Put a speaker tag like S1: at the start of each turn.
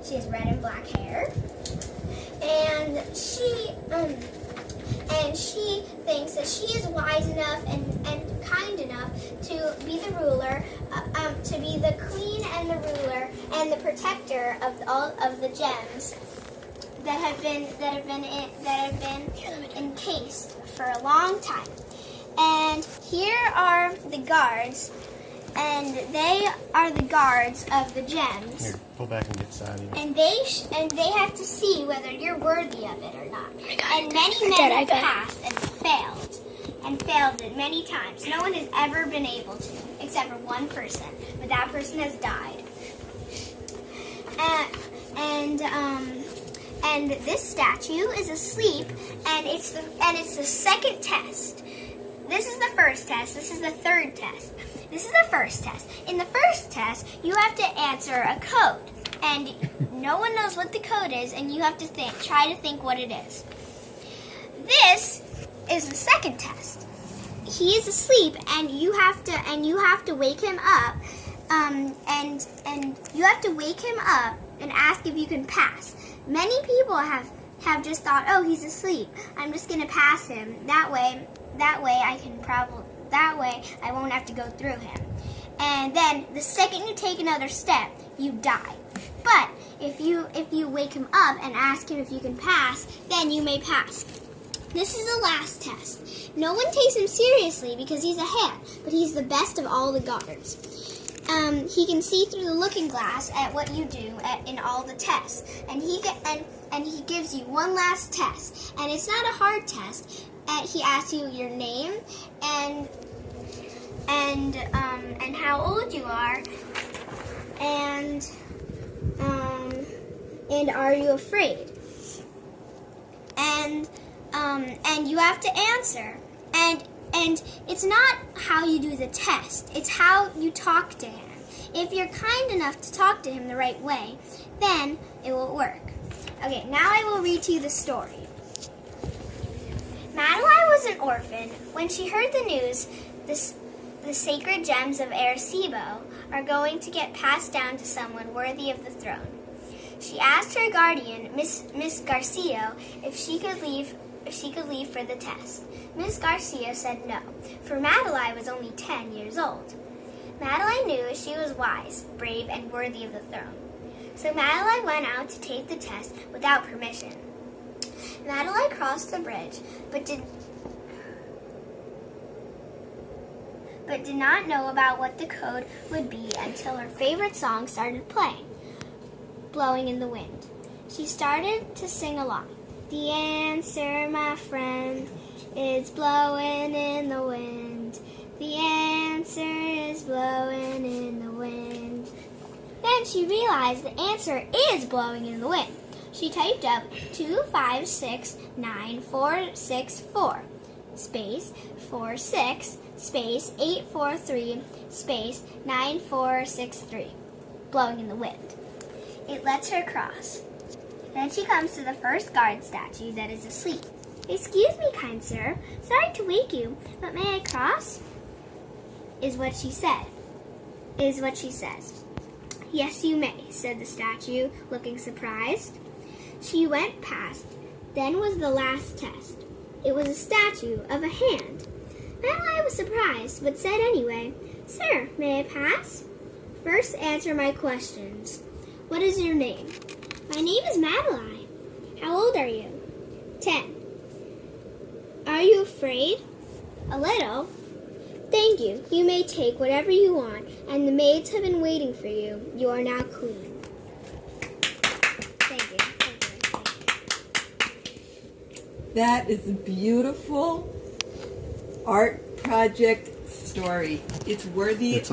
S1: She has red and black hair. And she thinks that she is wise enough and kind enough to be the ruler, to be the queen and the ruler and the protector of all of the gems that have been encased for a long time. And here are the guards, and they are the guards of the gems.
S2: Here, pull back and get Sadia.
S1: And they have to see whether you're worthy of it or not. And many men have passed and failed it many times. No one has ever been able to, except for one person, but that person has died. And this statue is asleep, and it's the second test. This is the first test. This is the third test. This is the first test. In the first test, you have to answer a code, and no one knows what the code is, and you have to try to think what it is. This is the second test. He is asleep, and you have to wake him up, and you have to wake him up and ask if you can pass. Many people have just thought, oh, he's asleep. I'm just gonna pass him. That way I won't have to go through him. And then the second you take another step, you die. But if you wake him up and ask him if you can pass, then you may pass. This is the last test. No one takes him seriously because he's a hand, but he's the best of all the guards. He can see through the looking glass at what you do in all the tests, and he gives you one last test, and it's not a hard test. He asks you your name and how old you are, and are you afraid? And you have to answer. And it's not how you do the test, it's how you talk to him. If you're kind enough to talk to him the right way, then it will work. Okay, now I will read to you the story. Madeline was an orphan. When she heard the news, the sacred gems of Arecibo are going to get passed down to someone worthy of the throne. She asked her guardian, Miss Garcia, if she could leave for the test. Miss Garcia said no, for Madeline was only 10 years old. Madeline knew she was wise, brave, and worthy of the throne. So Madeline went out to take the test without permission. Madeline crossed the bridge, but did not know about what the code would be until her favorite song started playing, Blowing in the Wind. She started to sing along. The answer, my friend, is blowing in the wind. The answer is blowing in the wind. Then she realized the answer is blowing in the wind. She typed up 25694464 space 46 space 843 space 9463, blowing in the wind. It lets her cross. Then she comes to the first guard statue that is asleep. Excuse me, kind sir. Sorry to wake you, but may I cross? Is what she says. Yes, you may, said the statue, looking surprised. She went past. Then was the last test. It was a statue of a hand. Madeline was surprised, but said anyway, Sir, may I pass? First answer my questions. What is your name? My name is Madeline. How old are you? 10. Are you afraid? A little. Thank you. You may take whatever you want, and the maids have been waiting for you. You are now queen. Thank you.
S3: That is a beautiful art project story. It's worthy of